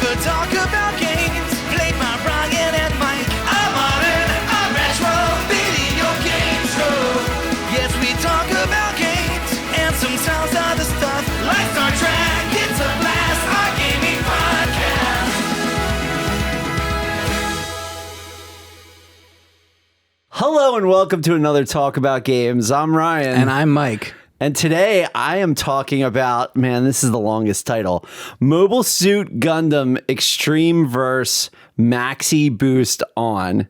could talk about games played by Ryan and Mike. A modern, a retro video game show. Yes, we talk about games and sometimes other stuff like Star Trek. It's a blast, our gaming podcast. Hello and welcome to another Talk About Games. I'm Ryan. And I'm Mike. And today I am talking about, man, this is the longest title, Mobile Suit Gundam Extreme Verse Maxiboost On.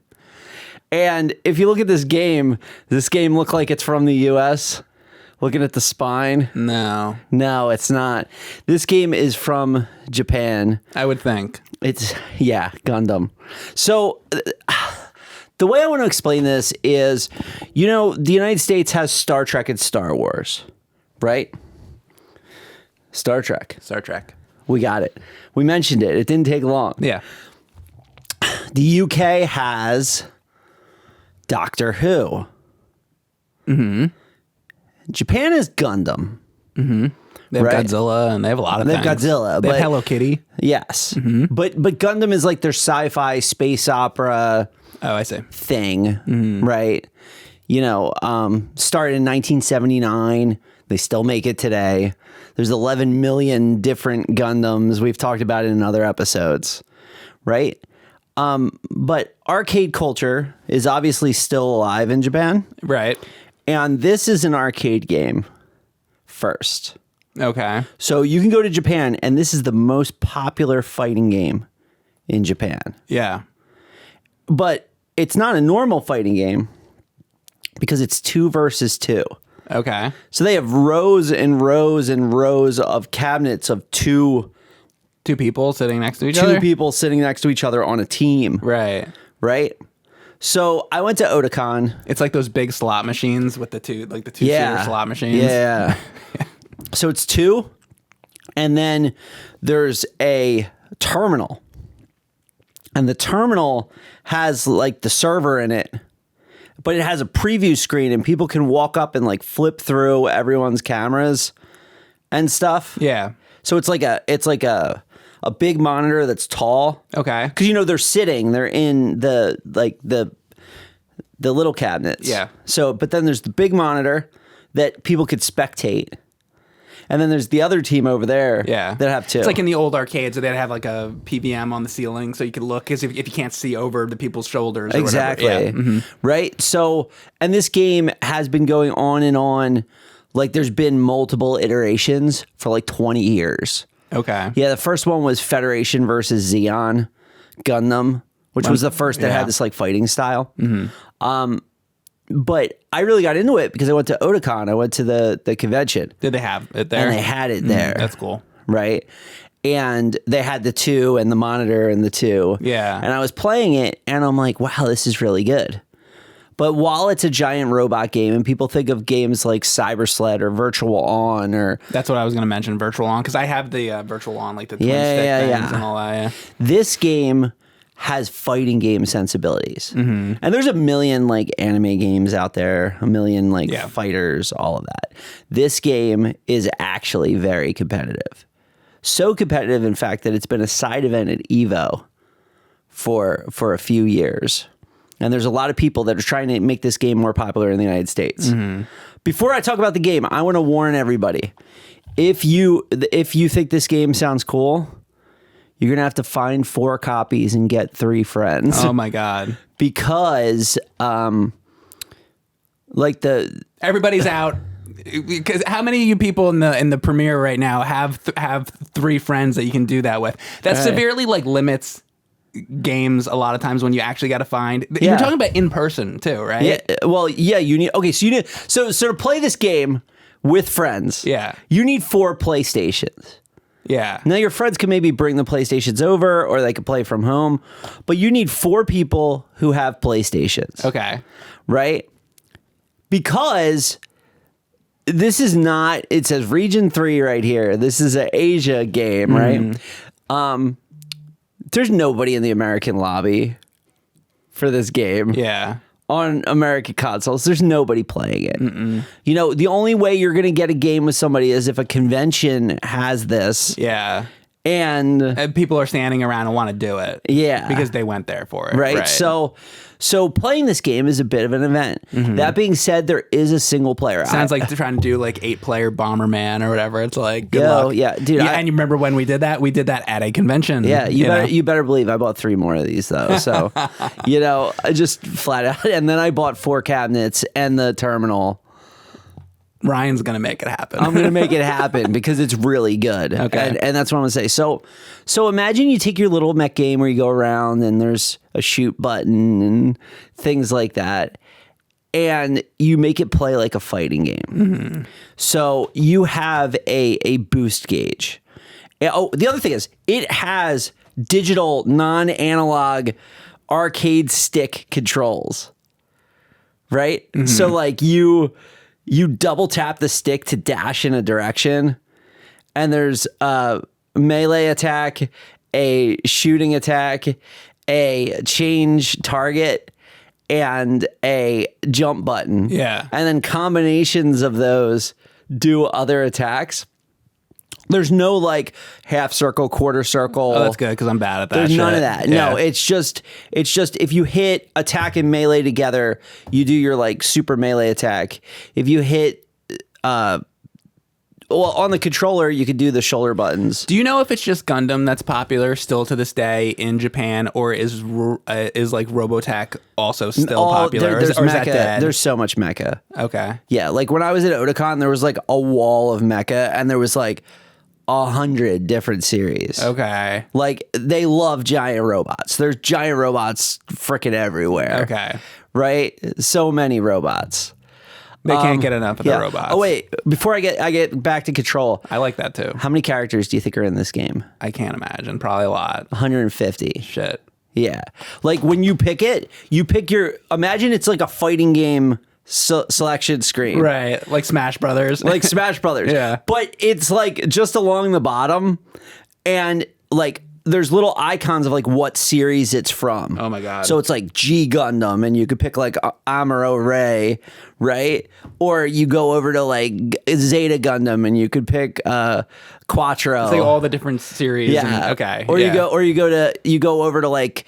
And if you look at this game look like it's from the US? Looking at the spine? No, it's not. This game is from Japan. I would think. It's, Gundam. So the way I want to explain this is, the United States has Star Trek and Star Wars, right? Star Trek. We got it. We mentioned it. It didn't take long. Yeah. The UK has Doctor Who. Mm-hmm. Japan is Gundam. Mm-hmm. They have Godzilla and they have a lot of things. They have Godzilla. They have Hello Kitty. Yes. Mm-hmm. But Gundam is like their sci-fi space opera thing, right? Started in 1979. They still make it today. There's 11 million different Gundams. We've talked about it in other episodes, right? But arcade culture is obviously still alive in Japan. Right. And this is an arcade game first. Okay. So you can go to Japan, and this is the most popular fighting game in Japan. Yeah. But it's not a normal fighting game because it's 2 versus 2. Okay. So they have rows and rows and rows of cabinets of two people sitting next to each other? Two people sitting next to each other on a team. Right. So I went to Otakon. It's like those big slot machines with the two seater slot machines. Yeah. So it's 2, and then there's a terminal. And the terminal has like the server in it, but it has a preview screen and people can walk up and like flip through everyone's cameras and stuff. Yeah. So it's like a big monitor that's tall. Okay. Because they're sitting, they're in the little cabinets. Yeah. So, but then there's the big monitor that people could spectate. And then there's the other team over there that have 2. It's like in the old arcades where they'd have like a PVM on the ceiling so you could look as if you can't see over the people's shoulders or exactly. whatever. Yeah. Mm-hmm. Right? So, and this game has been going on and on. Like there's been multiple iterations for like 20 years. Okay. Yeah, the first one was Federation versus Zeon Gundam, which was the first that had this like fighting style. Mm-hmm. But I really got into it because I went to Otakon. I went to the convention. Did they have it there? And they had it there. That's cool. Right? And they had the 2 and the monitor and the 2. Yeah. And I was playing it and I'm like, wow, this is really good. But while it's a giant robot game and people think of games like Cyber Sled or Virtual On or... That's what I was going to mention, Virtual On, because I have the Virtual On, like the twin stick things and all that. Yeah. This game has fighting game sensibilities. Mm-hmm. And there's a million like anime games out there, a million like fighters, all of that. This game is actually very competitive. So competitive, in fact, that it's been a side event at EVO for a few years. And there's a lot of people that are trying to make this game more popular in the United States. Mm-hmm. Before I talk about the game, I want to warn everybody. If you think this game sounds cool, you're going to have to find 4 copies and get 3 friends. Oh my God. Because everybody's out. Because how many of you people in the premiere right now have 3 friends that you can do that with? That severely like limits games a lot of times when you actually got to find. You're talking about in person too, right? Yeah. Well, yeah. So to play this game with friends. Yeah. You need 4 PlayStations. Yeah. Now your friends can maybe bring the PlayStations over or they can play from home, but you need 4 people who have PlayStations. Okay. Right? Because this is not, it says region 3 right here. This is an Asia game, right? There's nobody in the American lobby for this game. Yeah. On American consoles, there's nobody playing it. Mm-mm. You know, the only way you're going to get a game with somebody is if a convention has this. Yeah. And people are standing around and want to do it. Yeah. Because they went there for it. Right. So playing this game is a bit of an event. That being said, there is a single player. Sounds like they're trying to do like 8-player Bomberman or whatever. It's like, good luck. Yeah, dude. And you remember when we did that? We did that at a convention. Yeah, you better believe I bought 3 more of these though. So, I just flat out. And then I bought 4 cabinets and the terminal. Ryan's gonna make it happen. I'm gonna make it happen because it's really good. Okay, and that's what I'm gonna say. So imagine you take your little mech game where you go around and there's a shoot button and things like that, and you make it play like a fighting game. So you have a boost gauge. Oh, the other thing is it has digital, non-analog arcade stick controls. Right? So like you double tap the stick to dash in a direction, and there's a melee attack, a shooting attack, a change target, and a jump button. Yeah. And then combinations of those do other attacks. There's no like half circle, quarter circle. Oh, that's good because I'm bad at that. There's none of that. Yeah. No, it's just if you hit attack and melee together, you do your like super melee attack. If you hit, on the controller, you could do the shoulder buttons. Do you know if it's just Gundam that's popular still to this day in Japan, or is like Robotech also still popular? There's or is that mecha. dead? There's so much mecha. Okay. Yeah, like when I was at Otakon, there was like a wall of mecha, and there was like 100 different series. Okay. Like they love giant robots. There's giant robots freaking everywhere. Okay. Right? So many robots. They can't get enough of the robots. Oh wait, before I get back to Control. I like that too. How many characters do you think are in this game? I can't imagine. Probably a lot. 150. Shit. Yeah. Like when you pick it, imagine it's like a fighting game selection screen. Right. Like Smash Brothers. Like Smash Brothers. Yeah. But it's like just along the bottom, and like there's little icons of like what series it's from. Oh my God. So it's like G Gundam, and you could pick like Amuro Ray, right? Or you go over to like Zeta Gundam, and you could pick Quattro. It's like all the different series. Yeah. And, okay. Or yeah. you go over to like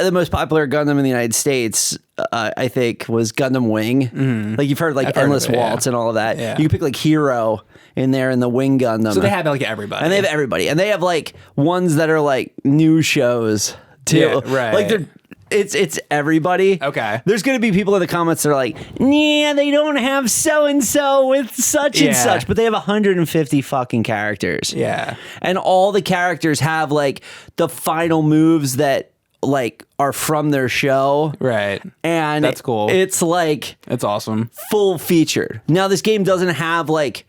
the most popular Gundam in the United States. I think was Gundam Wing. Like you've heard like Endless Waltz and all of that. Yeah. You can pick like Hero in there in the Wing Gundam. So they have like everybody. And they have everybody. And they have like ones that are like new shows too. Yeah, right. Like it's everybody. Okay. There's going to be people in the comments that are like, yeah, they don't have so-and-so with such and such, but they have 150 fucking characters. Yeah. And all the characters have like the final moves that like are from their show. Right. And that's cool. It's like it's awesome. Full featured. Now this game doesn't have like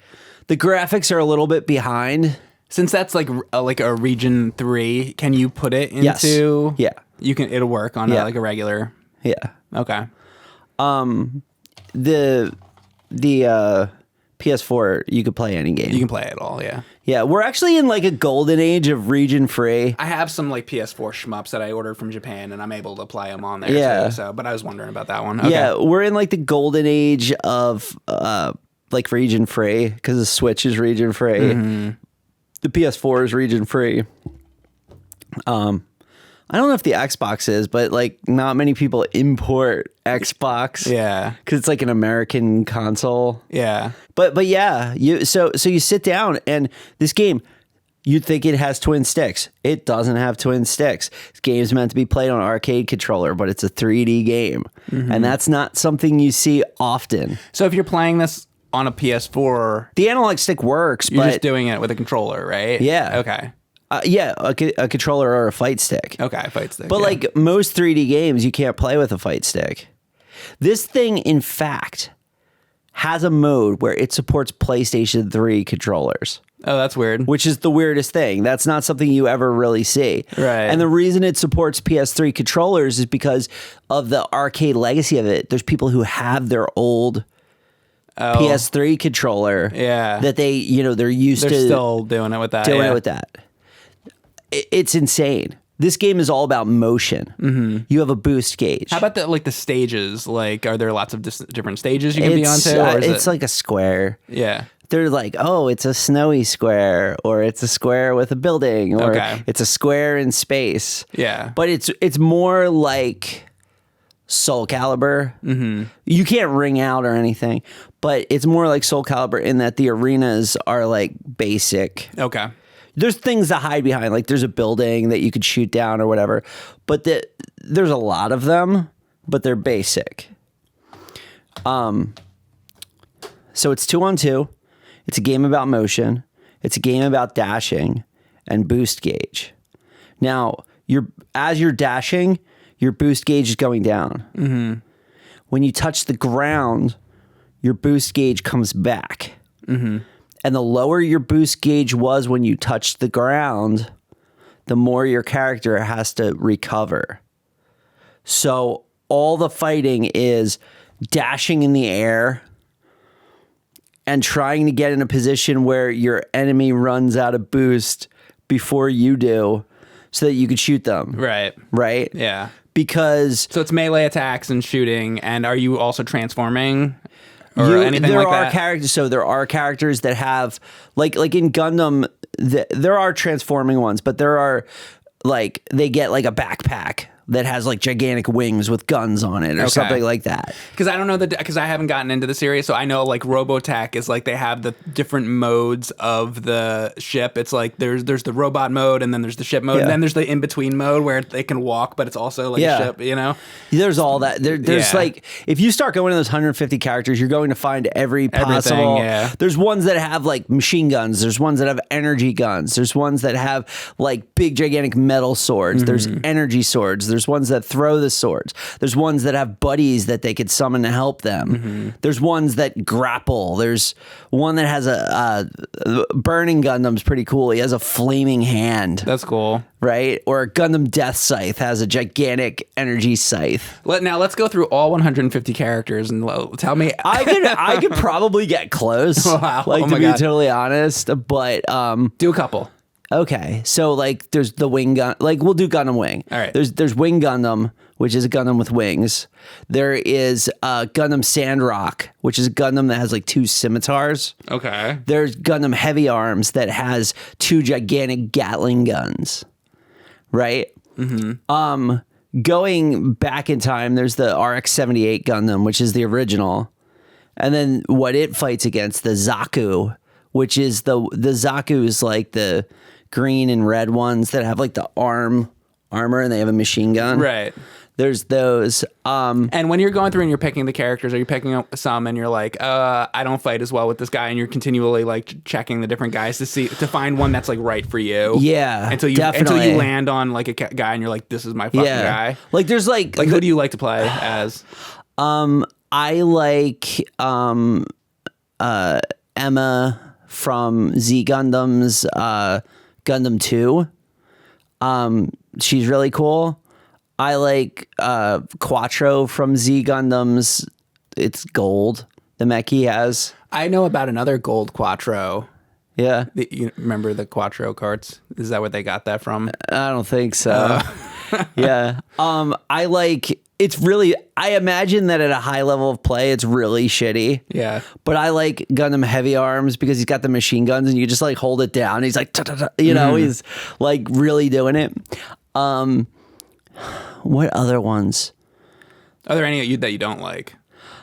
the graphics are a little bit behind. Since that's like a region 3, can you put it into? Yeah. You can. It'll work on like a regular. Yeah. Okay. The PS4, you could play any game. You can play it all. Yeah. Yeah, we're actually in like a golden age of region free. I have some like PS4 shmups that I ordered from Japan, and I'm able to play them on there. Yeah. Too, so, but I was wondering about that one. Okay. Yeah, we're in like the golden age of like region free because the Switch is region free. Mm-hmm. The PS4 is region free. I don't know if the Xbox is, but like not many people import Xbox. Yeah, because it's like an American console. Yeah, but yeah, you sit down and this game, you'd think it has twin sticks. It doesn't have twin sticks. This game's meant to be played on an arcade controller, but it's a 3D game, and that's not something you see often. So if you're playing this on a PS4, the analog stick works, you're but just doing it with a controller, right? Yeah. Okay. Yeah, a controller or a fight stick. Okay, fight stick. But like most 3D games, you can't play with a fight stick. This thing, in fact, has a mode where it supports PlayStation 3 controllers. Oh, that's weird. Which is the weirdest thing. That's not something you ever really see. Right. And the reason it supports PS3 controllers is because of the arcade legacy of it. There's people who have their old PS3 controller. Yeah. That they're used to. They're still doing it with that. Doing it with that. It's insane. This game is all about motion. Mm-hmm. You have a boost gauge. How about the stages? Like, are there lots of different stages you can be on to? It's like a square. Yeah. they're like, oh, it's a snowy square, or it's a square with a building, or it's a square in space. Yeah. But it's more like Soul Calibur. Mm-hmm. You can't ring out or anything, but it's more like Soul Calibur in that the arenas are like basic. Okay. There's things to hide behind, like there's a building that you could shoot down or whatever, but there's a lot of them, but they're basic. So it's 2-on-2. It's a game about motion. It's a game about dashing and boost gauge. Now, as you're dashing, your boost gauge is going down. Mm-hmm. When you touch the ground, your boost gauge comes back. Mm-hmm. And the lower your boost gauge was when you touched the ground, the more your character has to recover. So all the fighting is dashing in the air and trying to get in a position where your enemy runs out of boost before you do so that you could shoot them. Right. Right? Yeah. Because... So it's melee attacks and shooting, and are you also transforming or anything like that? Characters, so there are characters that have... Like in Gundam, there are transforming ones, but there are... Like, they get like a backpack that has like gigantic wings with guns on it or something like that. Because I don't know because I haven't gotten into the series, so I know like Robotech is like they have the different modes of the ship. It's like there's the robot mode, and then there's the ship mode, and then there's the in between mode where they can walk, but it's also like a ship. You know, there's all that. There's like if you start going to those 150 characters, you're going to find every possible. There's ones that have like machine guns. There's ones that have energy guns. There's ones that have like big gigantic metal swords. Mm-hmm. There's energy swords. There's ones that throw the swords. There's ones that have buddies that they could summon to help them. Mm-hmm. There's ones that grapple. There's one that has a burning Gundam's pretty cool. He has a flaming hand. That's cool. Right? Or a Gundam Death Scythe has a gigantic energy scythe. Now let's go through all 150 characters and tell me. I could probably get close. Wow. Like to be totally honest, but do a couple. Okay, so like there's the wing gun. Like we'll do Gundam Wing. All right. There's Wing Gundam, which is a Gundam with wings. There is Gundam Sandrock, which is a Gundam that has like 2 scimitars. Okay. There's Gundam Heavy Arms that has 2 gigantic Gatling guns. Right. Mm-hmm. Going back in time, there's the RX-78 Gundam, which is the original, and then what it fights against, the Zaku, which is the Zaku is like the green and red ones that have like the armor and they have a machine gun. Right. There's those. And when you're going through and you're picking the characters, are you picking up some and you're like, I don't fight as well with this guy, and you're continually like checking the different guys to find one that's like right for you. Yeah. Until you land on like a guy and you're like, this is my fucking guy. Like there's like who do you like to play as? I like Emma from Z Gundam's Gundam 2. She's really cool. I like Quattro from Z Gundam's. It's gold, the mech he has. I know about another gold Quattro. Yeah. You remember the Quattro carts? Is that where they got that from? I don't think so. Yeah. I like... It's really... I imagine that at a high level of play, it's really shitty. Yeah. But I like Gundam Heavy Arms because he's got the machine guns and you just like hold it down. He's like... You know, he's like really doing it. What other ones? Are there any that you don't like?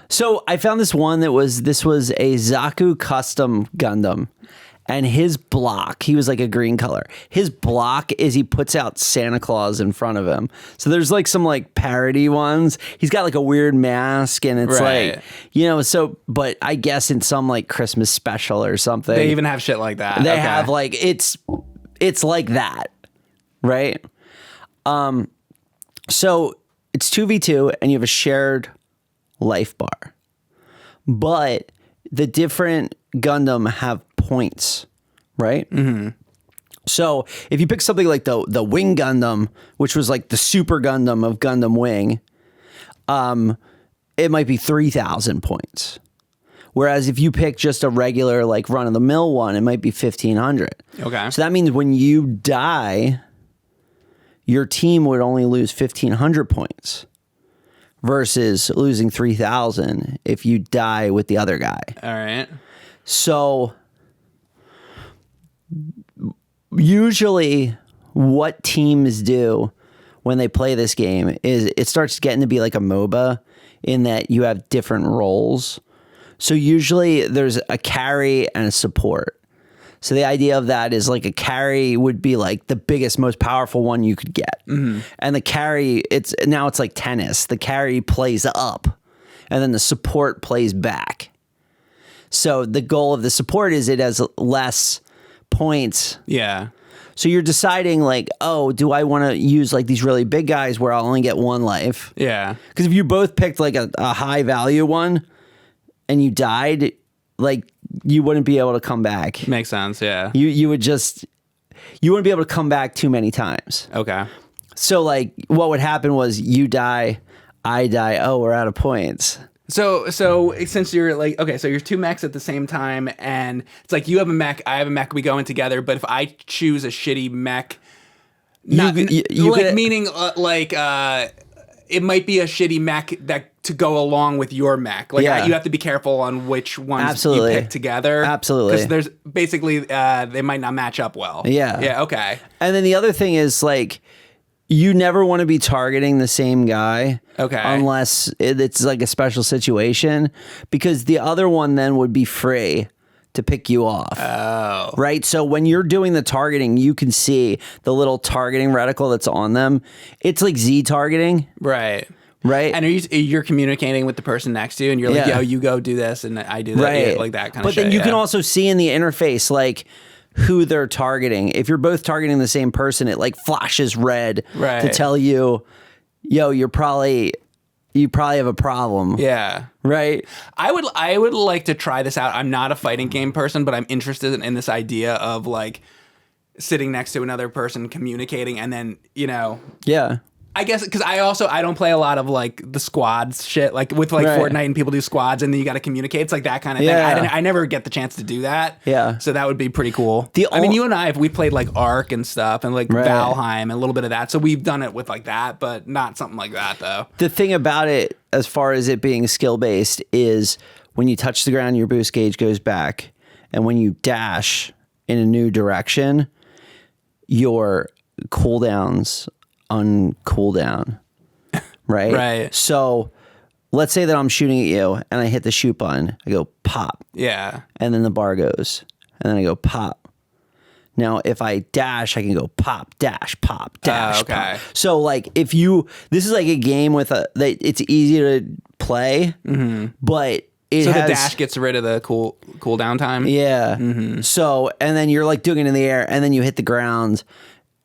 So I found this one that was a Zaku custom Gundam, and his block, he was like a green color. His block is he puts out Santa Claus in front of him. So there's like some like parody ones. He's got like a weird mask, and it's like, you know, so, but I guess in some like Christmas special or something. They even have shit like that. They have like, it's like that, right? So it's 2v2 and you have a shared life bar, but the different Gundam have points, right? Mm-hmm. So if you pick something like the Wing Gundam, which was like the super Gundam of Gundam Wing, it might be 3,000 points. Whereas if you pick just a regular like run of the mill one, it might be 1,500. Okay. So that means when you die, your team would only lose 1,500 points versus losing 3,000 if you die with the other guy. All right. So usually what teams do when they play this game is it starts getting to be like a MOBA in that you have different roles. So usually there's a carry and a support. So the idea of that is like a carry would be like the biggest, most powerful one you could get. Mm-hmm. And the carry, it's like tennis. The carry plays up and then the support plays back. So the goal of the support is it has less points. Yeah. So you're deciding like, oh, do I want to use like these really big guys where I'll only get one life? Yeah. Because if you both picked like a high value one and you died, like you wouldn't be able to come back. Makes sense. Yeah. You wouldn't be able to come back too many times. Okay. So like what would happen was you die, I die. Oh, we're out of points. So since you're like, okay, so you're two mechs at the same time, and it's like you have a mech, I have a mech, we go in together. But if I choose a shitty mech, meaning it might be a shitty mech that to go along with your mech. Like you have to be careful on which ones you pick together. Absolutely, because there's basically they might not match up well. Yeah. Yeah. Okay. And then the other thing is like, you never want to be targeting the same guy. Okay. Unless it's like a special situation, because the other one then would be free to pick you off. Oh. Right? So when you're doing the targeting, you can see the little targeting reticle that's on them. It's like Z targeting. Right. Right. And you're communicating with the person next to you, and you're like, yo, you go do this, and I do that. Right. Yeah, like that kind of shit. But then you can also see in the interface, like, who they're targeting. If you're both targeting the same person, it like flashes red to tell you, yo, you probably have a problem. Yeah. Right. I would like to try this out. I'm not a fighting game person, but I'm interested in this idea of like sitting next to another person, communicating, and then, Yeah. I guess because I don't play a lot of like the squads shit, like with like Fortnite, and people do squads and then you got to communicate. It's like that kind of thing. I never get the chance to do that. Yeah. So that would be pretty cool. I mean, you and I, we played like Ark and stuff and like Valheim and a little bit of that. So we've done it with like that, but not something like that though. The thing about it, as far as it being skill based, is when you touch the ground, your boost gauge goes back. And when you dash in a new direction, your cooldowns uncool down, right? Right. So let's say that I'm shooting at you and I hit the shoot button. I go pop. Yeah. And then the bar goes. And then I go pop. Now, if I dash, I can go pop, dash, okay. pop. So like this is like a game with it's easy to play, but the dash gets rid of the cooldown time? Yeah. Mm-hmm. So, and then you're like doing it in the air and then you hit the ground.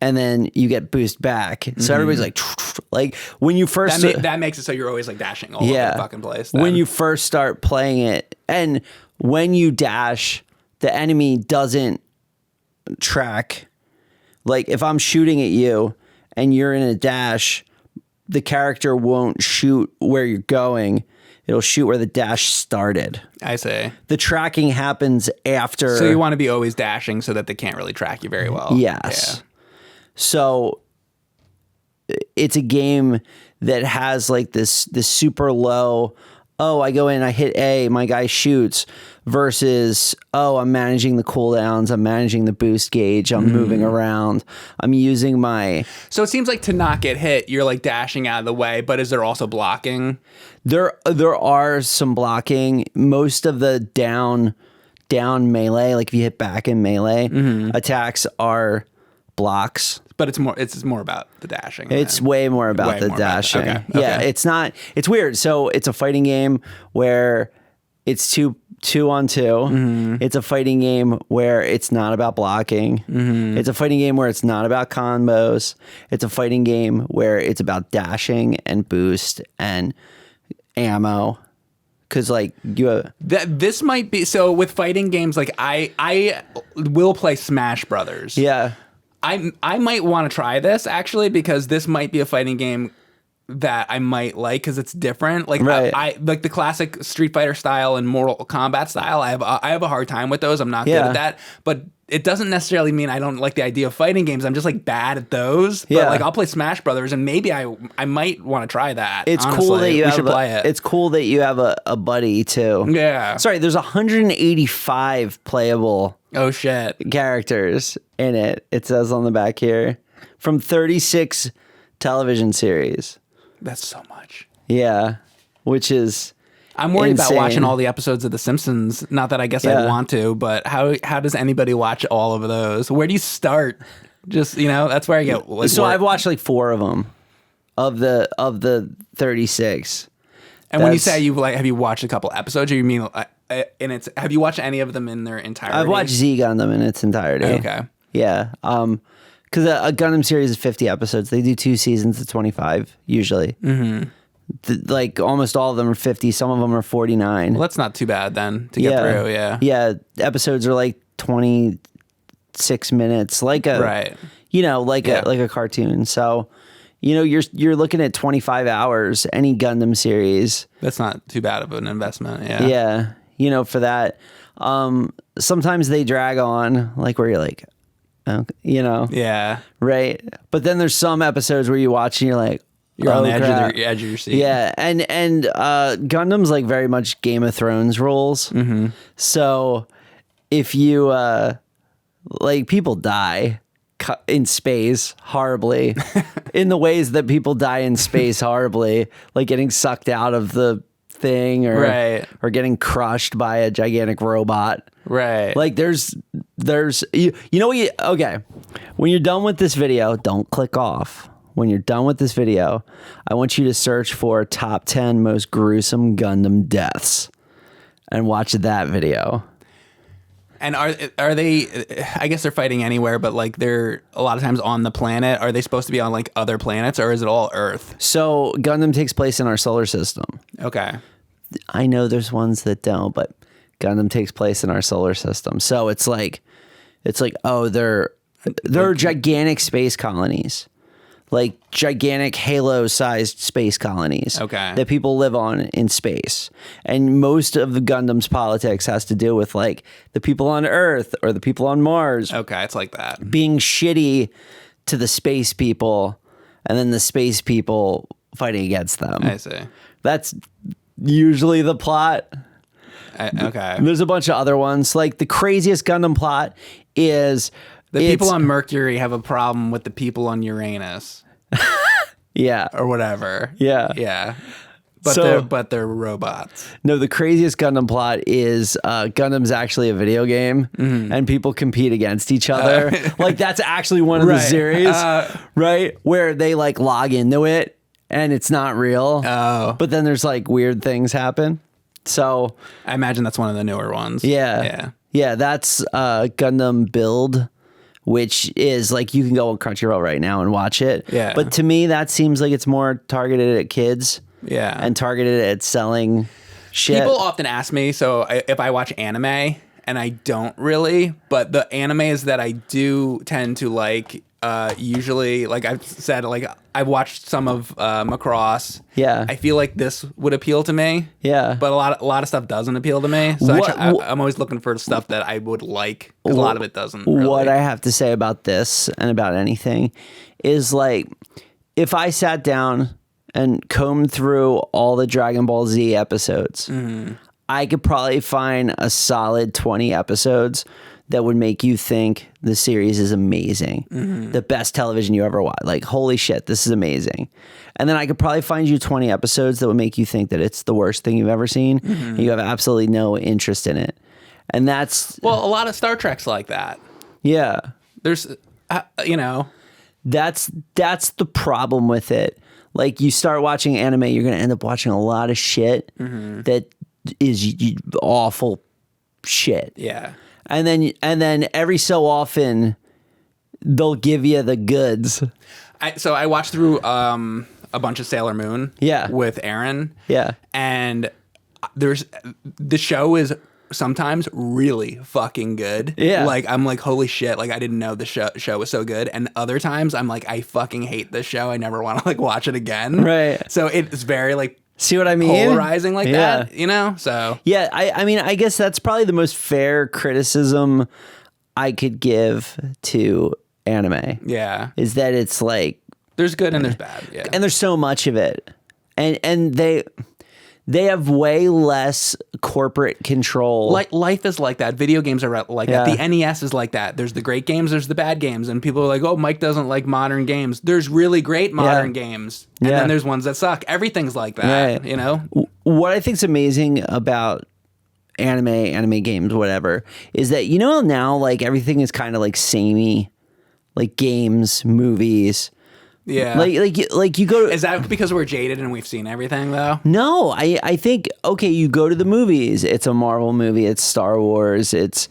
And then you get boost back. So everybody's like when you first... That makes it so you're always like dashing all over the fucking place. Then. When you first start playing it, and when you dash, the enemy doesn't track. Like if I'm shooting at you and you're in a dash, the character won't shoot where you're going. It'll shoot where the dash started. I see. The tracking happens after... So you want to be always dashing so that they can't really track you very well. Yes. Yeah. So it's a game that has like this super low, oh, I go in, I hit A, my guy shoots, versus, oh, I'm managing the cooldowns, I'm managing the boost gauge, I'm moving around, I'm using my... So it seems like to not get hit, you're like dashing out of the way, but is there also blocking? There are some blocking. Most of the down melee, like if you hit back in melee, attacks are blocks. But it's more about the dashing. It's way more about the dashing. Okay. Yeah, it's weird. So it's a fighting game where it's two on two. It's a fighting game where it's not about blocking. It's a fighting game where it's not about combos. It's a fighting game where it's about dashing and boost and ammo. Because like this might be so with fighting games. Like I will play Smash Brothers. Yeah. I might want to try this actually because this might be a fighting game that I might like because it's different. Like Right. I like the classic Street Fighter style and Mortal Kombat style. I have a hard time with those. I'm not good at that. But it doesn't necessarily mean I don't like the idea of fighting games. I'm just like bad at those. But like I'll play Smash Brothers and maybe I might want to try that. It's honestly. cool that you should play it. It's cool that you have a buddy too. Yeah. Sorry, there's 185 playable Oh shit. characters in it. It says on the back here from 36 television series. That's so much. Yeah, which is I'm worried insane. about watching all the episodes of The Simpsons. Not that I guess I want to, but how does anybody watch all of those? Where do you start? Just that's where I get. Like, so I've watched like 4 of them of the 36. And when you say have you watched a couple episodes? Or you mean have you watched any of them in their entirety? I've watched Z Gundam in its entirety. Okay. Yeah. Because a Gundam series is 50 episodes. They do 2 seasons of 25 usually. Mm-hmm. Like almost all of them are 50. Some of them are 49. Well, that's not too bad then to get through. Yeah. Yeah. Episodes are like 26 minutes, like a right. Like a cartoon. So, you're looking at 25 hours. Any Gundam series. That's not too bad of an investment. Yeah. Yeah. For that. Sometimes they drag on, like where you're like, Yeah. right. But then there's some episodes where you watch and you're like, You're on the crap. edge of your seat. Yeah, and Gundam's like very much Game of Thrones rules. Mm-hmm. So if you like, people die in space horribly, in the ways that people die in space horribly, like getting sucked out of the thing or getting crushed by a gigantic robot. Right. Like there's okay. When you're done with this video, don't click off. When you're done with this video, I want you to search for top 10 most gruesome Gundam deaths and watch that video. And are they, I guess they're fighting anywhere, but like they're a lot of times on the planet. Are they supposed to be on like other planets or is it all Earth? So Gundam takes place in our solar system. Okay. I know there's ones that don't, but Gundam takes place in our solar system. So it's like, oh, they're gigantic space colonies. Like gigantic Halo-sized space colonies that people live on in space. And most of the Gundam's politics has to do with like the people on Earth or the people on Mars. Okay, it's like that. Being shitty to the space people and then the space people fighting against them. I see. That's usually the plot. Okay. There's a bunch of other ones. Like the craziest Gundam plot is... The people on Mercury have a problem with the people on Uranus. Yeah. Or whatever. Yeah. Yeah. But they're robots. No, the craziest Gundam plot is Gundam's actually a video game and people compete against each other. Like that's actually one of the series, right? Where they like log into it and it's not real. Oh. But then there's like weird things happen. So I imagine that's one of the newer ones. Yeah. Yeah. Yeah, that's Gundam Build, which is like you can go on Crunchyroll right now and watch it. Yeah. But to me, that seems like it's more targeted at kids. Yeah. And targeted at selling shit. People often ask me, if I watch anime, and I don't really, but the animes that I do tend to like, usually, like I've said, like I've watched some of Macross. Yeah. I feel like this would appeal to me. Yeah. But a lot of stuff doesn't appeal to me. So I'm always looking for stuff that I would like, because a lot of it doesn't really. What I have to say about this and about anything is like, if I sat down and combed through all the Dragon Ball Z episodes, I could probably find a solid 20 episodes that would make you think the series is amazing. The best television you ever watched. Like, holy shit, this is amazing. And then I could probably find you 20 episodes that would make you think that it's the worst thing you've ever seen. And you have absolutely no interest in it. And that's... Well, a lot of Star Trek's like that. Yeah. There's, That's the problem with it. Like, you start watching anime, you're going to end up watching a lot of shit that is awful shit. Yeah. And then every so often they'll give you the goods. So I watched through a bunch of Sailor Moon. Yeah. With Aaron. Yeah. And the show is sometimes really fucking good. Yeah. Like, I'm like, holy shit, like, I didn't know the show was so good. And other times, I'm like, I fucking hate this show. I never want to, like, watch it again. Right. So it's very, like, see what I mean? polarizing like that, you know? So. Yeah, I mean, I guess that's probably the most fair criticism I could give to anime. Yeah. Is that it's like... There's good and there's bad, yeah. And there's so much of it. And they have way less corporate control. Like life is like that. Video games are like that. The NES is like that. There's the great games, there's the bad games, and people are like, "Oh, Mike doesn't like modern games." There's really great modern games, and then there's ones that suck. Everything's like that, you know. What I think's amazing about anime games, whatever, is that now like everything is kind of like samey, like games, movies. Yeah. Like you go to... Is that because we're jaded and we've seen everything, though? No, I think, okay, you go to the movies. It's a Marvel movie. It's Star Wars. It's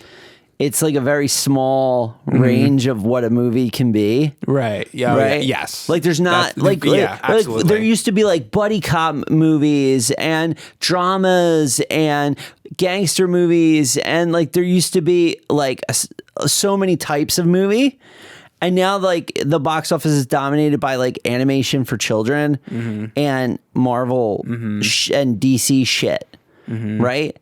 like a very small range of what a movie can be. Right. Yeah. Right. Yes. Like there's not absolutely. Like, there used to be like buddy cop movies and dramas and gangster movies, and like there used to be like so many types of movie. And now, like, the box office is dominated by, like, animation for children and Marvel and DC shit, right?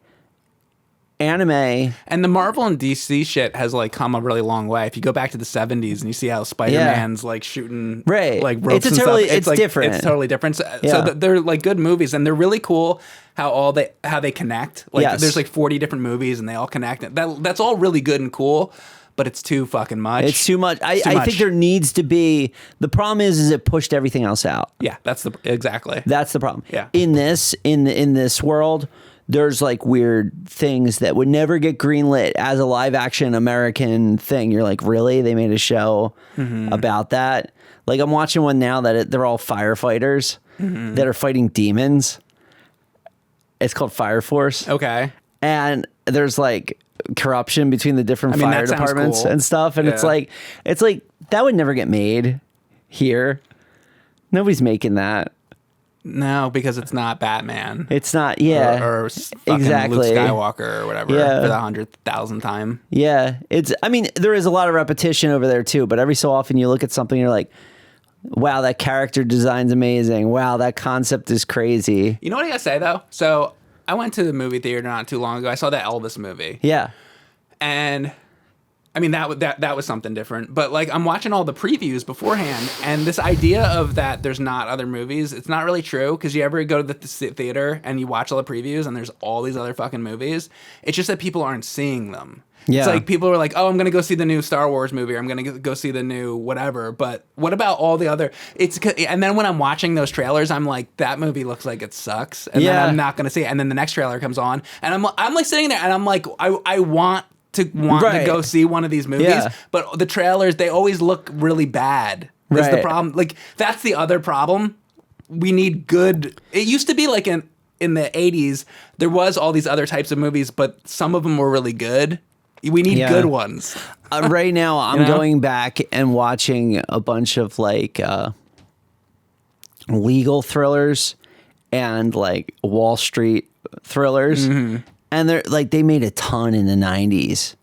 Anime. And the Marvel and DC shit has, like, come a really long way. If you go back to the 70s and you see how Spider-Man's, like, shooting, like, ropes and stuff. It's like, different. It's totally different. So they're, like, good movies, and they're really cool how they connect. Like, there's, like, 40 different movies, and they all connect. That's all really good and cool. But it's too fucking much. It's too much. I think there needs to be... The problem is it pushed everything else out. Yeah, exactly. That's the problem. Yeah. In this world, there's like weird things that would never get greenlit as a live action American thing. You're like, really? They made a show about that? Like, I'm watching one now that they're all firefighters that are fighting demons. It's called Fire Force. Okay. And there's like corruption between the different fire departments and stuff, and it's like that would never get made here. Nobody's making that. No, because it's not Batman. It's not. Or fucking Luke Skywalker or whatever. For the 100,000th time. Yeah, I mean, there is a lot of repetition over there too, but every so often you look at something and you're like, wow, that character design's amazing. Wow, that concept is crazy. You know what I gotta say though? So I went to the movie theater not too long ago. I saw that Elvis movie. Yeah. And I mean, that was something different. But like, I'm watching all the previews beforehand, and this idea of that there's not other movies, it's not really true. Because you ever go to the theater and you watch all the previews and there's all these other fucking movies. It's just that people aren't seeing them. Yeah. It's like people are like, oh, I'm going to go see the new Star Wars movie, or I'm going to go see the new whatever. But what about all the other... And then when I'm watching those trailers, I'm like, that movie looks like it sucks. And then I'm not going to see it. And then the next trailer comes on, and I'm like sitting there, and I'm like, I want to go see one of these movies. But the trailers, they always look really bad. That's the problem. Like, that's the other problem. We need good... It used to be like in the 80s, there was all these other types of movies, but some of them were really good. We need good ones. Right now, I'm going back and watching a bunch of like legal thrillers and like Wall Street thrillers, and they're like they made a ton in the 90s,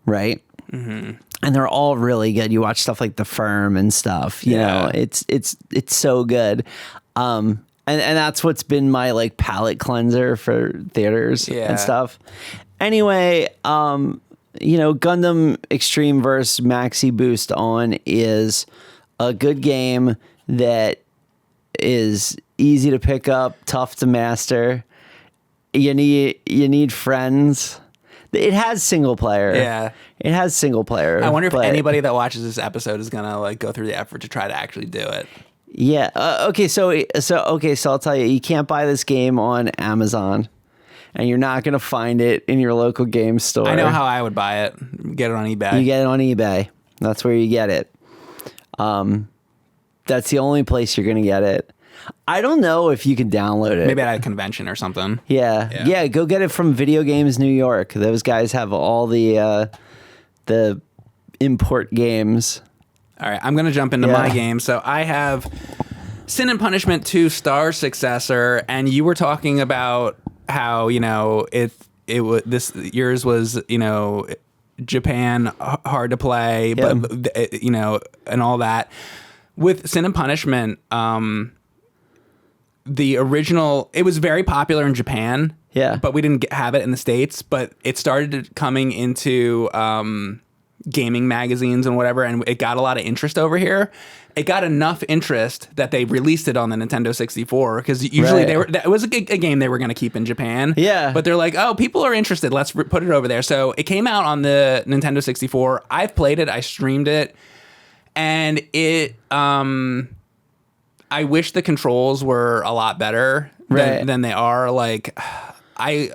right? And they're all really good. You watch stuff like The Firm and stuff. You know, it's so good. And that's what's been my like palate cleanser for theaters and stuff. Anyway, Gundam Extreme vs. Maxiboost On is a good game that is easy to pick up, tough to master. You need friends. It has single player. Yeah. It has single player. I wonder if anybody that watches this episode is gonna like go through the effort to try to actually do it. Yeah. So I'll tell you, you can't buy this game on Amazon. And you're not going to find it in your local game store. I know how I would buy it. Get it on eBay. You get it on eBay. That's where you get it. That's the only place you're going to get it. I don't know if you can download it. Maybe at a convention or something. Yeah. Go get it from Video Games New York. Those guys have all the import games. All right, I'm going to jump into my game. So I have Sin and Punishment 2 Star Successor, and you were talking about how, yours was, Japan hard to play, but and all that. With Sin and Punishment, the original, it was very popular in Japan. Yeah. But we didn't have it in the States, but it started coming into gaming magazines and whatever, and it got a lot of interest over here. It got enough interest that they released it on the Nintendo 64, because usually it was a game they were going to keep in Japan. Yeah. But they're like, oh, people are interested. Let's put it over there. So it came out on the Nintendo 64. I've played it. I streamed it. And it, I wish the controls were a lot better than they are. Like, I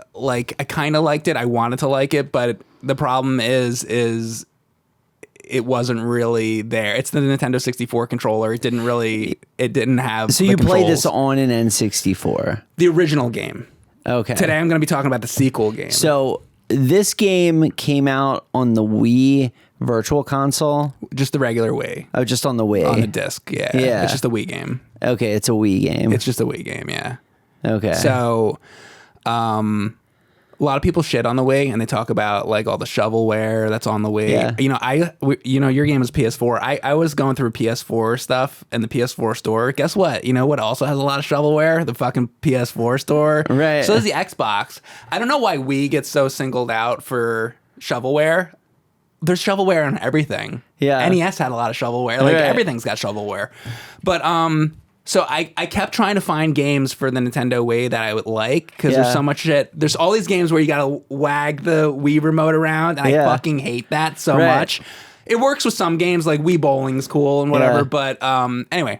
kind of liked it. I wanted to like it, but the problem is it wasn't really there. It's the Nintendo 64 controller. It didn't have. So you played this on an N64? The original game. Okay. Today I'm going to be talking about the sequel game. So this game came out on the Wii Virtual Console? Just the regular Wii. Oh, just on the Wii. On the disc, yeah. Yeah. It's just a Wii game. Okay, it's a Wii game. It's just a Wii game, yeah. Okay. So, a lot of people shit on the Wii, and they talk about like all the shovelware that's on the Wii. Yeah. Your game is PS4. I was going through PS4 stuff in the PS4 store. Guess what? You know what also has a lot of shovelware? The fucking PS4 store. Right. So does the Xbox. I don't know why Wii gets so singled out for shovelware. There's shovelware on everything. Yeah. NES had a lot of shovelware. Like everything's got shovelware. But so I kept trying to find games for the Nintendo Wii that I would like, because there's so much shit. There's all these games where you gotta wag the Wii remote around, and I fucking hate that so much. It works with some games, like Wii Bowling's cool and whatever, but anyway.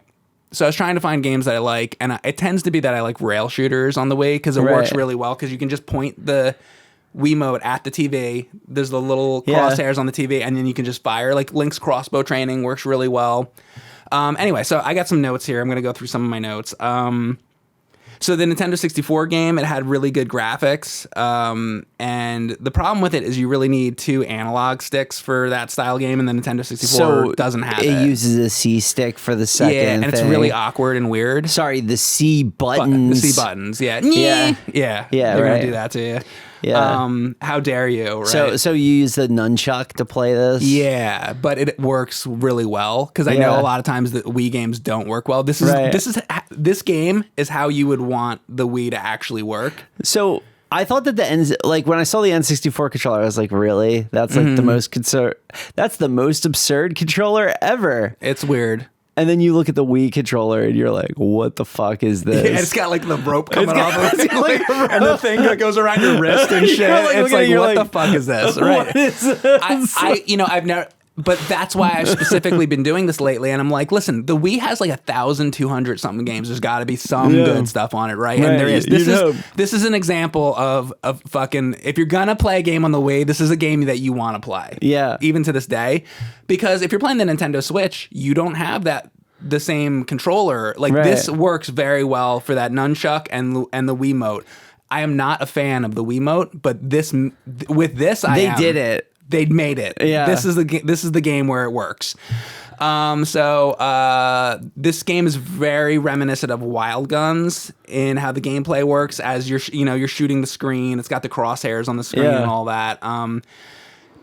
So I was trying to find games that I like, and it tends to be that I like rail shooters on the Wii, because it works really well, because you can just point the Wiimote at the TV. There's the little crosshairs on the TV, and then you can just fire. Like Link's crossbow training works really well. Anyway, so I got some notes here. I'm going to go through some of my notes. So the Nintendo 64 game, it had really good graphics. And the problem with it is you really need 2 analog sticks for that style game, and the Nintendo 64 doesn't have it. It uses a C stick for the second and it's really awkward and weird. Sorry, the C buttons. The C buttons, yeah. Yeah, they're going to do that to you. Yeah. How dare you, right? So you use the nunchuck to play this? Yeah, but it works really well, because I know a lot of times the Wii games don't work well. This game is how you would want the Wii to actually work. So I thought that when I saw the N64 controller, I was like, really? That's like that's the most absurd controller ever. It's weird. And then you look at the Wii controller and you're like, what the fuck is this? Yeah, it's got like the rope coming off of it. And the thing that goes around your wrist and shit. It's like, what the fuck is this? Right. What is this? I've never... But that's why I've specifically been doing this lately. And I'm like, listen, the Wii has like 1,200 something games. There's got to be some good stuff on it, right? And there is. This is an example of fucking, if you're going to play a game on the Wii, this is a game that you want to play. Yeah. Even to this day. Because if you're playing the Nintendo Switch, you don't have the same controller. Like this works very well for that nunchuck and the Wiimote. I am not a fan of the Wiimote, but they did it. They made it. Yeah. This is the game where it works. So this game is very reminiscent of Wild Guns in how the gameplay works, as you're shooting the screen. It's got the crosshairs on the screen and all that.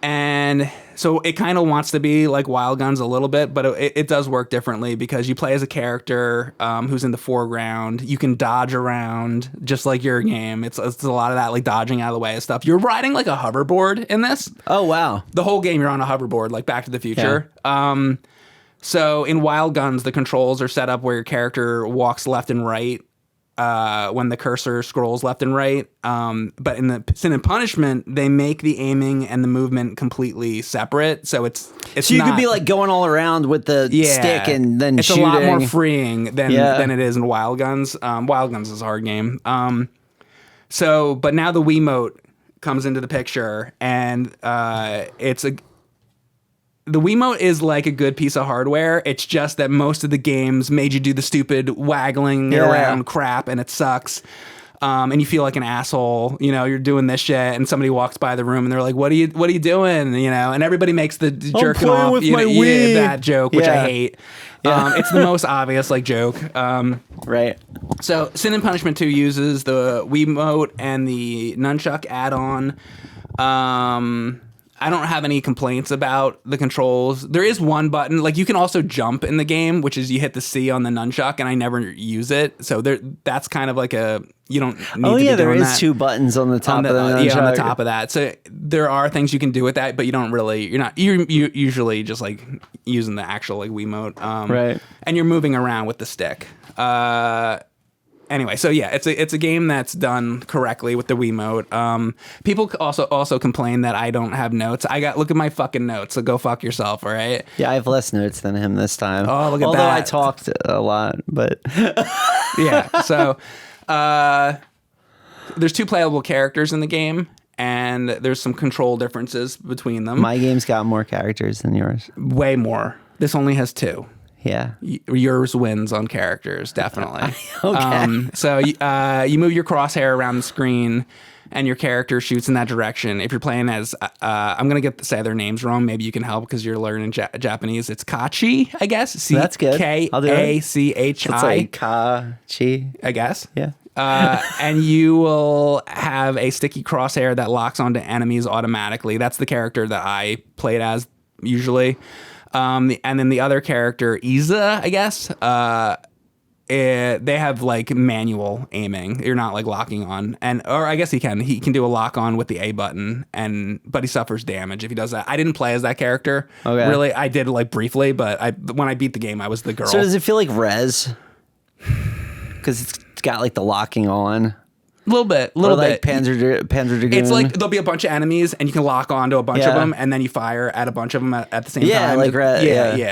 And so it kind of wants to be like Wild Guns a little bit, but it does work differently, because you play as a character who's in the foreground. You can dodge around just like your game. It's a lot of that, like dodging out of the way of stuff. You're riding like a hoverboard in this. Oh, wow. The whole game you're on a hoverboard, like Back to the Future. Yeah. So in Wild Guns, the controls are set up where your character walks left and right when the cursor scrolls left and right. But in the Sin and Punishment, they make the aiming and the movement completely separate. So it's so you could be like going all around with the stick and then shooting. It's a lot more freeing than it is in Wild Guns. Wild Guns is a hard game. But now the Wiimote comes into the picture, and the Wiimote is like a good piece of hardware. It's just that most of the games made you do the stupid waggling around crap, and it sucks. and you feel like an asshole, you're doing this shit, and somebody walks by the room and they're like, what are you doing? And everybody makes the jerking off with my Wii. that joke, which I hate. It's the most obvious joke. Right. So Sin and Punishment 2 uses the Wiimote and the nunchuck add-on. I don't have any complaints about the controls. There is one button, you can also jump in the game, which is you hit the C on the nunchuck, and I never use it. So that's kind of you don't need to be doing that. There is 2 buttons on the top of the nunchuck. Yeah, on the top of that. So there are things you can do with that, but you're usually just using the actual Wiimote. Right. And you're moving around with the stick. Anyway, so yeah, it's a game that's done correctly with the Wiimote. People also complain that I don't have notes. Look at my fucking notes, so go fuck yourself, all right? Yeah, I have less notes than him this time. Oh, look at Although that. I talked a lot, but... Yeah, so there's 2 playable characters in the game, and there's some control differences between them. My game's got more characters than yours. Way more. This only has 2. Yeah. Yours wins on characters, definitely. Okay. So you move your crosshair around the screen, and your character shoots in that direction. If you're playing as, I'm going to say their names wrong. Maybe you can help because you're learning Japanese. It's Kachi, I guess. That's good. Kachi. So it's like Kachi, I guess. Yeah. And you will have a sticky crosshair that locks onto enemies automatically. That's the character that I played as usually. And then the other character, Iza, I guess, they have manual aiming. You're not locking on, or I guess he can do a lock on with the A button, but he suffers damage if he does that. I didn't play as that character. Okay. Really, I did briefly, but when I beat the game, I was the girl. So does it feel like Rez? Because it's got the locking on. A little bit. Panzer Dragoon. It's there'll be a bunch of enemies, and you can lock onto a bunch of them, and then you fire at a bunch of them at the same time. Yeah.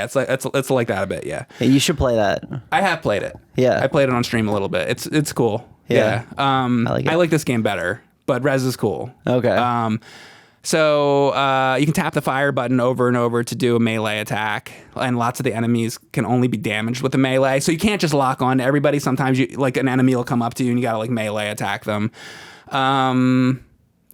It's like that a bit. Yeah. Hey, you should play that. I have played it. Yeah. I played it on stream a little bit. It's cool. Yeah. I like it. I like this game better, but Rez is cool. Okay. So you can tap the fire button over and over to do a melee attack, and lots of the enemies can only be damaged with the melee. So you can't just lock on to everybody. Sometimes an enemy will come up to you and you gotta melee attack them. And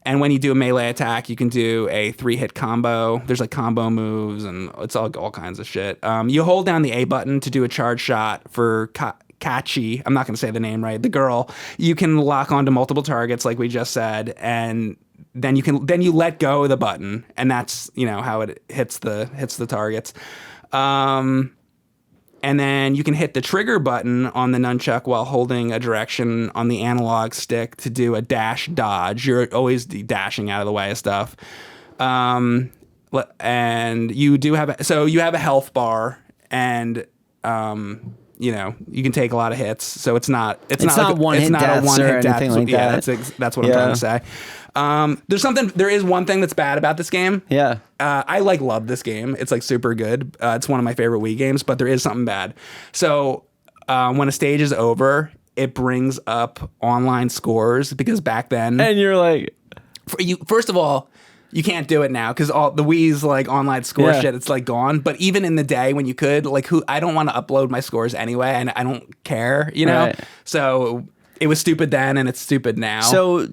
when you do a melee attack, you can do a 3-hit combo. There's combo moves, and it's all kinds of shit. You hold down the A button to do a charge shot for Kachi. I'm not gonna say the name right. The girl. You can lock onto multiple targets, like we just said, and then you let go of the button, and that's how it hits the targets. And then you can hit the trigger button on the nunchuck while holding a direction on the analog stick to do a dash dodge. You're always dashing out of the way of stuff. And you do have you have a health bar, and you can take a lot of hits, so it's not one hit deaths or anything like that. That's what I'm trying to say. There is one thing that's bad about this game. Yeah. I love this game. It's super good. It's one of my favorite Wii games, but there is something bad. So when a stage is over, it brings up online scores, because back then, and you're first of all, you can't do it now because all the Wii's online score shit, it's gone. But even in the day when you could, I don't want to upload my scores anyway, and I don't care, Right. So it was stupid then, and it's stupid now. So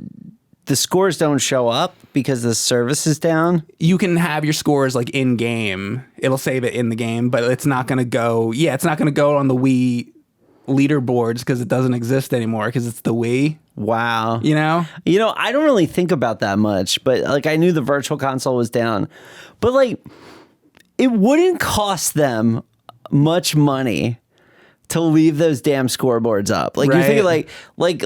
the scores don't show up because the service is down? You can have your scores in game. It'll save it in the game, but it's not going to go. Yeah, it's not going to go on the Wii leaderboards because it doesn't exist anymore because it's the Wii. Wow. I don't really think about that much, but I knew the virtual console was down. But it wouldn't cost them much money to leave those damn scoreboards up. Right. You think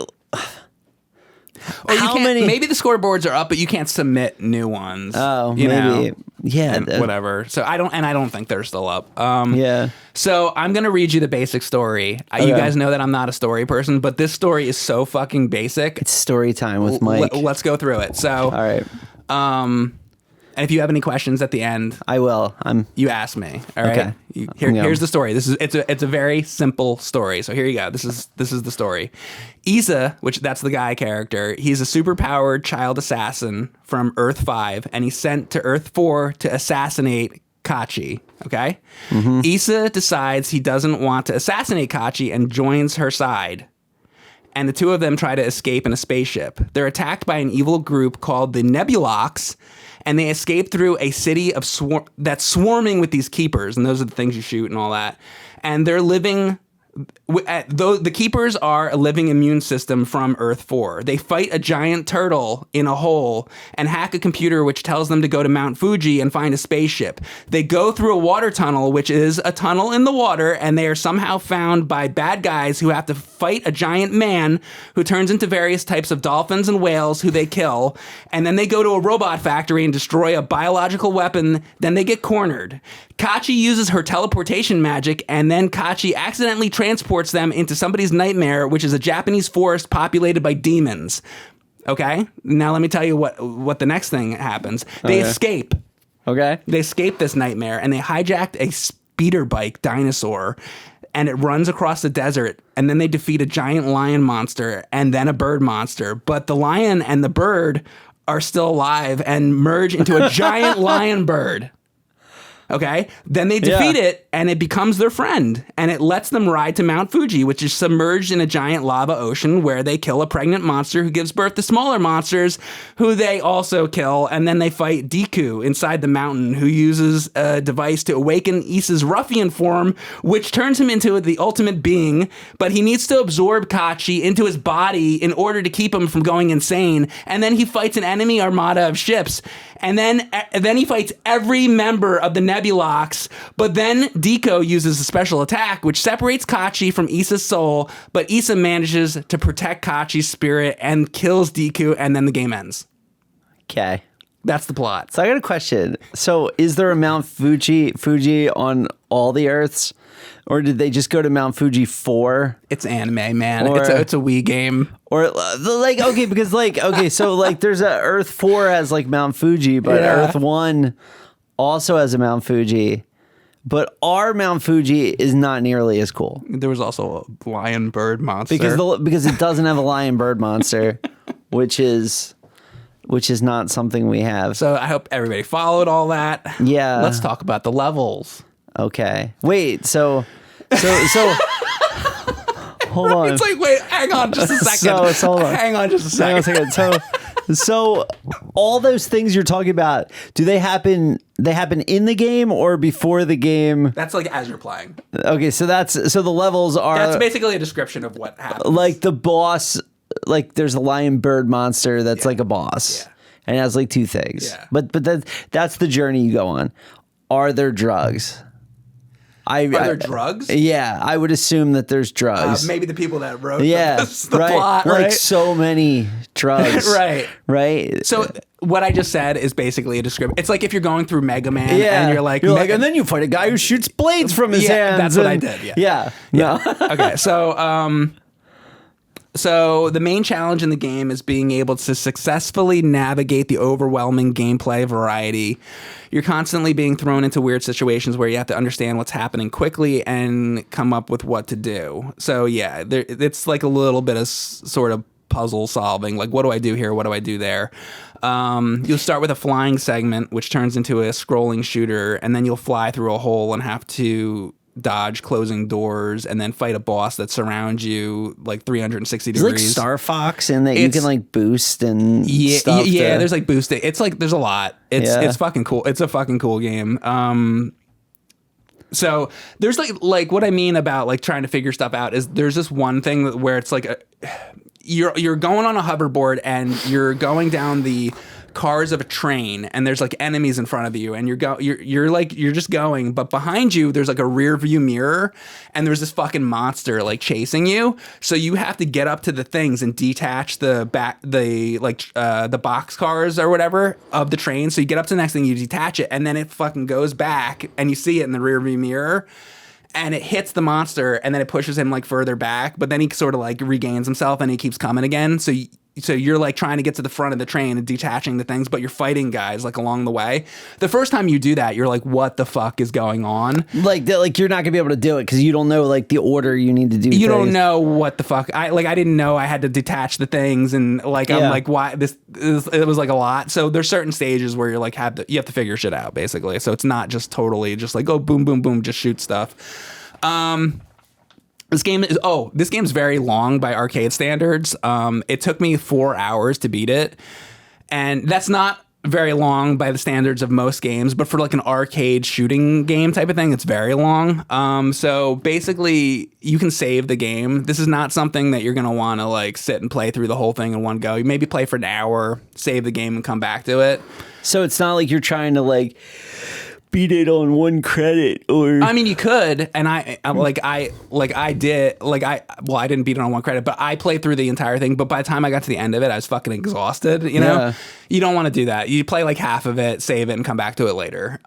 or how many? Maybe the scoreboards are up, but you can't submit new ones. Oh, maybe. Yeah. Whatever. So I don't think they're still up. Yeah. So I'm going to read you the basic story. Okay. You guys know that I'm not a story person, but this story is so fucking basic. It's story time with Mike. Let's go through it. So, all right. And if you have any questions at the end, I will. You ask me. All right. Okay. Here's the story. It's a very simple story. So here you go. This is the story. Iza, which that's the guy character, he's a superpowered child assassin from Earth 5, and he's sent to Earth 4 to assassinate Kachi. Okay. Mm-hmm. Iza decides he doesn't want to assassinate Kachi and joins her side. and the two of them try to escape in a spaceship. They're attacked by an evil group called the Nebulox, and they escape through a city of that's swarming with these keepers, and those are the things you shoot and all that. And they're living... the keepers are a living immune system from Earth 4. They fight a giant turtle in a hole and hack a computer which tells them to go to Mount Fuji and find a spaceship. They go through a water tunnel, which is a tunnel in the water, and they are somehow found by bad guys who have to fight a giant man who turns into various types of dolphins and whales who they kill. And then they go to a robot factory and destroy a biological weapon. Then they get cornered. Kachi uses her teleportation magic, and then Kachi accidentally transports them into somebody's nightmare, which is a Japanese forest populated by demons. Okay? Now let me tell you what the next thing happens. They escape. Okay. They escape this nightmare, and they hijacked a speeder bike dinosaur, and it runs across the desert, and then they defeat a giant lion monster and then a bird monster. But the lion and the bird are still alive and merge into a giant lion bird. Okay, then they defeat it, and it becomes their friend, and it lets them ride to Mount Fuji, which is submerged in a giant lava ocean where they kill a pregnant monster who gives birth to smaller monsters who they also kill, and then they fight Deku inside the mountain, who uses a device to awaken Issa's ruffian form, which turns him into the ultimate being, but he needs to absorb Kachi into his body in order to keep him from going insane, and then he fights an enemy armada of ships, and then he fights every member of the Nebulox, but then Deku uses a special attack which separates Kachi from Issa's soul, but Issa manages to protect Kachi's spirit and kills Deku, and then the game ends. Okay. That's the plot. So I got a question. So is there a Mount Fuji on all the Earths? Or did they just go to Mount Fuji 4? It's anime, man. Or, it's a Wii game. Or like, okay, because like, okay, so like there's a Earth 4 has like Mount Fuji, but Earth 1 also has a Mount Fuji. But our Mount Fuji is not nearly as cool. There was also a lion bird monster. Because it doesn't have a lion bird monster, which is not something we have. So I hope everybody followed all that. Yeah. Let's talk about the levels. Okay. Wait, so hold on. It's like, wait, hang on just a second. So hold on. Hang on just a second. Hang on a second. So all those things you're talking about, do they happen in the game or before the game? That's like as you're playing. Okay, so the levels are That's basically a description of what happens. like the boss, like there's a lion bird monster that's like a boss. Yeah. And it has like two things. Yeah. But that's the journey you go on. Are there drugs? Are there drugs? Yeah, I would assume that there's drugs. Maybe the people that wrote the right. Plot, right? Like so many drugs. Right. So what I just said is basically a description. It's like if you're going through Mega Man and you're like, and then you fight a guy who shoots blades from his hands. That's what I did. Yeah. No. Okay. So the main challenge in the game is being able to successfully navigate the overwhelming gameplay variety. You're constantly being thrown into weird situations where you have to understand what's happening quickly and come up with what to do. So yeah, it's like a little bit of sort of puzzle solving. Like, what do I do here? What do I do there? You'll start with a flying segment, which turns into a scrolling shooter, and then you'll fly through a hole and have to dodge closing doors and then fight a boss that surrounds you like 360 degrees. It's like Star Fox in that you can like boost and stuff. Yeah, there's like boosting. It's like there's a lot. It's fucking cool. It's a fucking cool game. So there's like what I mean about like trying to figure stuff out is there's this one thing where it's like you're going on a hoverboard and you're going down the cars of a train and there's like enemies in front of you and you're just going, but behind you there's like a rear view mirror and there's this fucking monster like chasing you, so you have to get up to the things and detach the box cars or whatever of the train. So you get up to the next thing, you detach it, and then it fucking goes back and you see it in the rear view mirror and it hits the monster and then it pushes him like further back, but then he sort of like regains himself and he keeps coming again. So you're like trying to get to the front of the train and detaching the things, but you're fighting guys like along the way. The first time you do that, you're like, what the fuck is going on? Like you're not gonna be able to do it because you don't know like the order you need to do. You don't know what the fuck. I didn't know I had to detach the things and like I'm like, why this is, it was like a lot. So there's certain stages where you're like you have to figure shit out basically. So it's not just totally just like, oh, boom, boom, boom, just shoot stuff. This game's very long by arcade standards. It took me 4 hours to beat it, and that's not very long by the standards of most games, but for like an arcade shooting game type of thing, it's very long. So basically you can save the game. This is not something that you're going to want to like sit and play through the whole thing in one go. You maybe play for an hour, save the game and come back to it. So it's not like you're trying to like beat it on one credit, or I mean, you could, and I didn't beat it on one credit, but I played through the entire thing. But by the time I got to the end of it, I was fucking exhausted. You know, you don't want to do that. You play like half of it, save it, and come back to it later.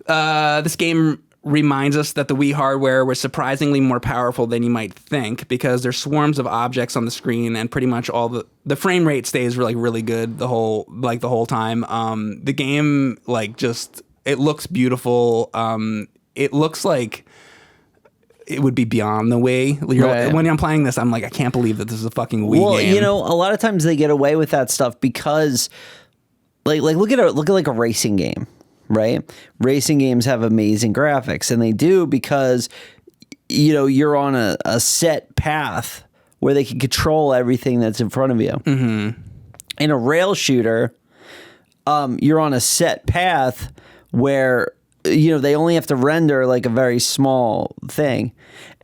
This game reminds us that the Wii hardware was surprisingly more powerful than you might think, because there's swarms of objects on the screen, and pretty much all the frame rate stays like really good the whole time. The game it looks beautiful. It looks like it would be beyond the Wii. Right. When I'm playing this, I'm like, I can't believe that this is a fucking Wii game. Well, you know, a lot of times they get away with that stuff because, like look at like a racing game, right? Racing games have amazing graphics, and they do because, you know, you're on a set path where they can control everything that's in front of you. Mm-hmm. In a rail shooter, you're on a set path where, you know, they only have to render like a very small thing.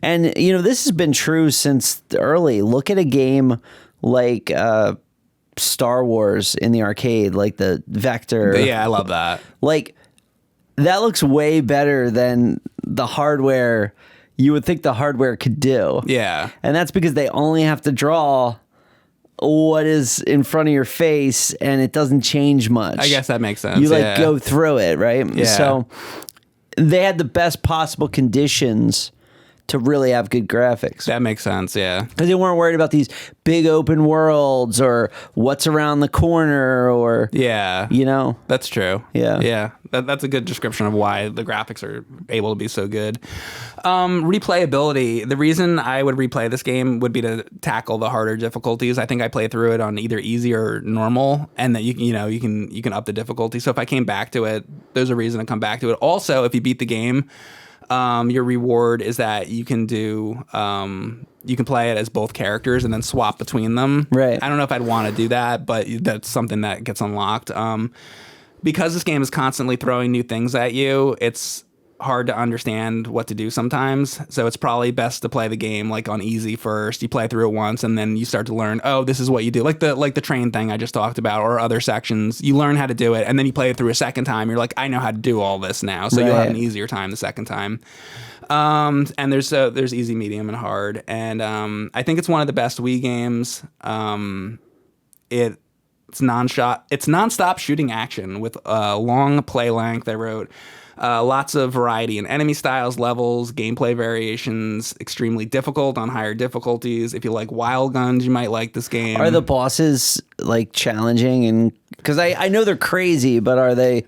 And, you know, this has been true since early. Look at a game like Star Wars in the arcade, like the Vector. Yeah, I love that. Like, that looks way better than the hardware you would think the hardware could do. Yeah. And that's because they only have to draw what is in front of your face, and it doesn't change much. I guess that makes sense. You go through it, right? Yeah. So they had the best possible conditions to really have good graphics. That makes sense, yeah. Because they weren't worried about these big open worlds or what's around the corner, or you know. That's true. Yeah. That's a good description of why the graphics are able to be so good. Replayability. The reason I would replay this game would be to tackle the harder difficulties. I think I play through it on either easy or normal, and that you can up the difficulty. So if I came back to it, there's a reason to come back to it. Also, if you beat the game, your reward is that you can play it as both characters and then swap between them. Right. I don't know if I'd want to do that, but that's something that gets unlocked. Because this game is constantly throwing new things at you, it's hard to understand what to do sometimes. So it's probably best to play the game like on easy first. You play through it once, and then you start to learn, oh, this is what you do. Like the train thing I just talked about, or other sections. You learn how to do it, and then you play it through a second time. You're like, I know how to do all this now. So you'll have an easier time the second time. And there's easy, medium, and hard. And I think it's one of the best Wii games. It's nonstop shooting action with a long play length. I wrote lots of variety in enemy styles, levels, gameplay variations. Extremely difficult on higher difficulties. If you like wild guns, you might like this game. Are the bosses like challenging? And because I know they're crazy, but are they?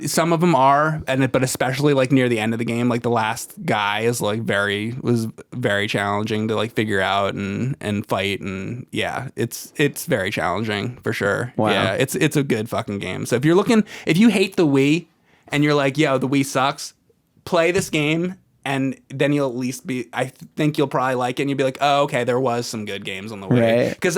Some of them are, but especially like near the end of the game, like the last guy was very challenging to like figure out and fight, and it's very challenging for sure. Wow. Yeah, it's a good fucking game. So if you hate the Wii and you're like, yo, the Wii sucks, play this game. And then you'll at least I think you'll probably like it, and you'll be like, oh, okay, there was some good games on the Wii. Because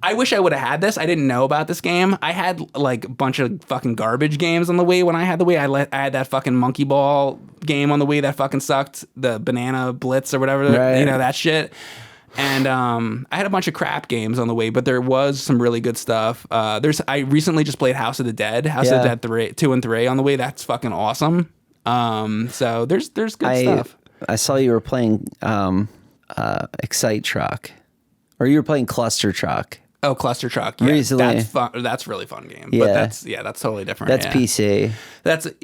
I wish I would have had this. I didn't know about this game. I had like a bunch of fucking garbage games on the Wii when I had the Wii. I had that fucking monkey ball game on the Wii that fucking sucked. The Banana Blitz or whatever, that shit. And I had a bunch of crap games on the Wii, but there was some really good stuff. I recently just played House of the Dead 2 and 3 on the Wii. That's fucking awesome. So there's good stuff. I saw you were playing Excite Truck, or you were playing Cluster Truck. Oh, Cluster Truck. Yeah. Recently. That's fun. That's a really fun game. Yeah. But that's totally different. That's PC.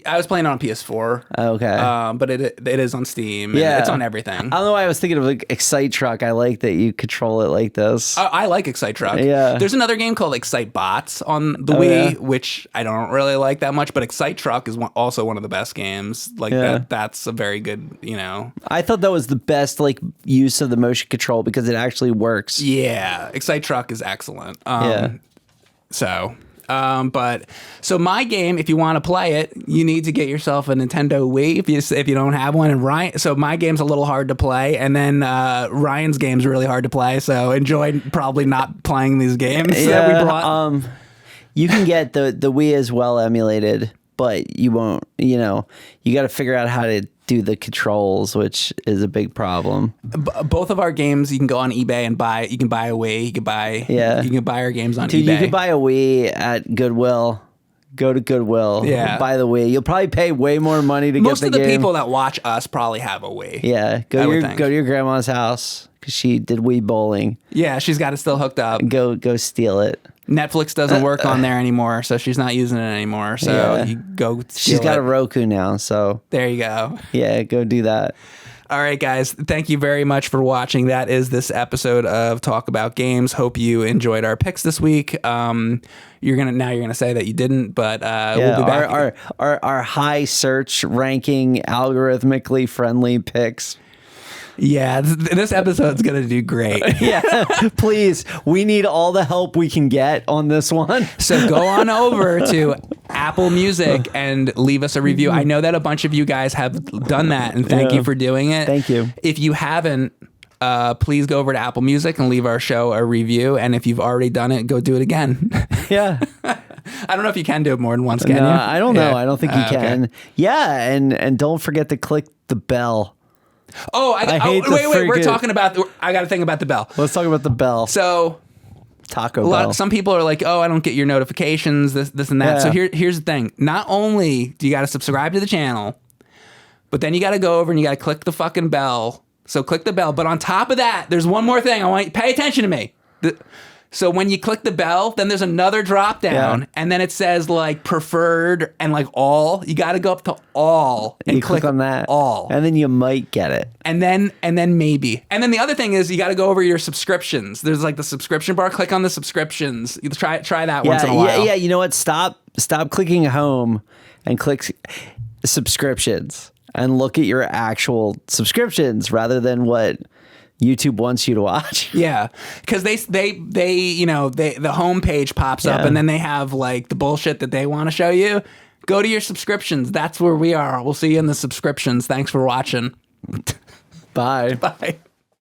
I was playing it on PS4. Okay. But it is on Steam. Yeah. It's on everything. I don't know why I was thinking of like Excite Truck. I like that you control it like this. I like Excite Truck. Yeah. There's another game called Excite Bots on the Wii, which I don't really like that much, but Excite Truck is also one of the best games. Like that's a very good, I thought that was the best like use of the motion control because it actually works. Yeah. Excite Truck is excellent. So But so my game, if you want to play it, you need to get yourself a Nintendo Wii if you don't have one. And so my game's a little hard to play, and then Ryan's game's really hard to play. So enjoy probably not playing these games that we brought. You can get the Wii as well emulated, but you won't. You got to figure out how to do the controls, which is a big problem. Both of our games, you can go on eBay and buy. You can buy a Wii. You can buy our games on eBay. You can buy a Wii at Goodwill. Go to Goodwill. Yeah. Buy the Wii. You'll probably pay way more money to get the game. Most of the people that watch us probably have a Wii. Yeah. Go to your grandma's house because she did Wii bowling. Yeah, she's got it still hooked up. Go steal it. Netflix doesn't work on there anymore, so she's not using it anymore. So you go. She's got a Roku now, so there you go. Yeah, go do that. All right, guys. Thank you very much for watching. That is this episode of Talk About Games. Hope you enjoyed our picks this week. You're gonna say that you didn't, but we'll be back. Our high search ranking, algorithmically friendly picks. Yeah, this episode's going to do great. Yeah, please. We need all the help we can get on this one. So go on over to Apple Music and leave us a review. I know that a bunch of you guys have done that, and thank you for doing it. Thank you. If you haven't, please go over to Apple Music and leave our show a review. And if you've already done it, go do it again. Yeah. I don't know if you can do it more than once, can you? I don't know. I don't think you can. Okay. Yeah, and don't forget to click the bell. Oh, wait. We're talking about. I got to think about the bell. Let's talk about the bell. So, Taco Bell. Some people are like, "Oh, I don't get your notifications, this and that." Yeah. So here's the thing. Not only do you got to subscribe to the channel, but then you got to go over and you got to click the fucking bell. So click the bell. But on top of that, there's one more thing. I want you to pay attention to me. So when you click the bell, then there's another drop down, and then it says like preferred and like all. You got to go up to all and you click on that all, and then you might get it. And then maybe. And then the other thing is you got to go over your subscriptions. There's like the subscription bar. Click on the subscriptions. You try that once in a while. Yeah. You know what? Stop clicking home and click subscriptions and look at your actual subscriptions rather than what YouTube wants you to watch. Yeah, because the homepage pops up and then they have like the bullshit that they want to show you. Go to your subscriptions. That's where we are. We'll see you in the subscriptions. Thanks for watching. Bye. Bye.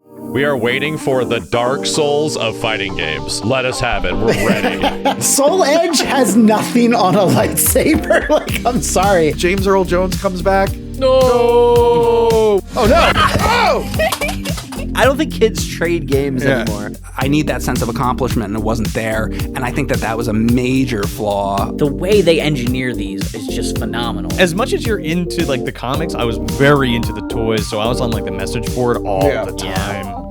We are waiting for the Dark Souls of fighting games. Let us have it. We're ready. Soul Edge has nothing on a lightsaber. Like, I'm sorry. James Earl Jones comes back. No! Oh no! Oh! I don't think kids trade games anymore. I need that sense of accomplishment, and it wasn't there. And I think that was a major flaw. The way they engineer these is just phenomenal. As much as you're into like the comics, I was very into the toys, so I was on like the message board all the time.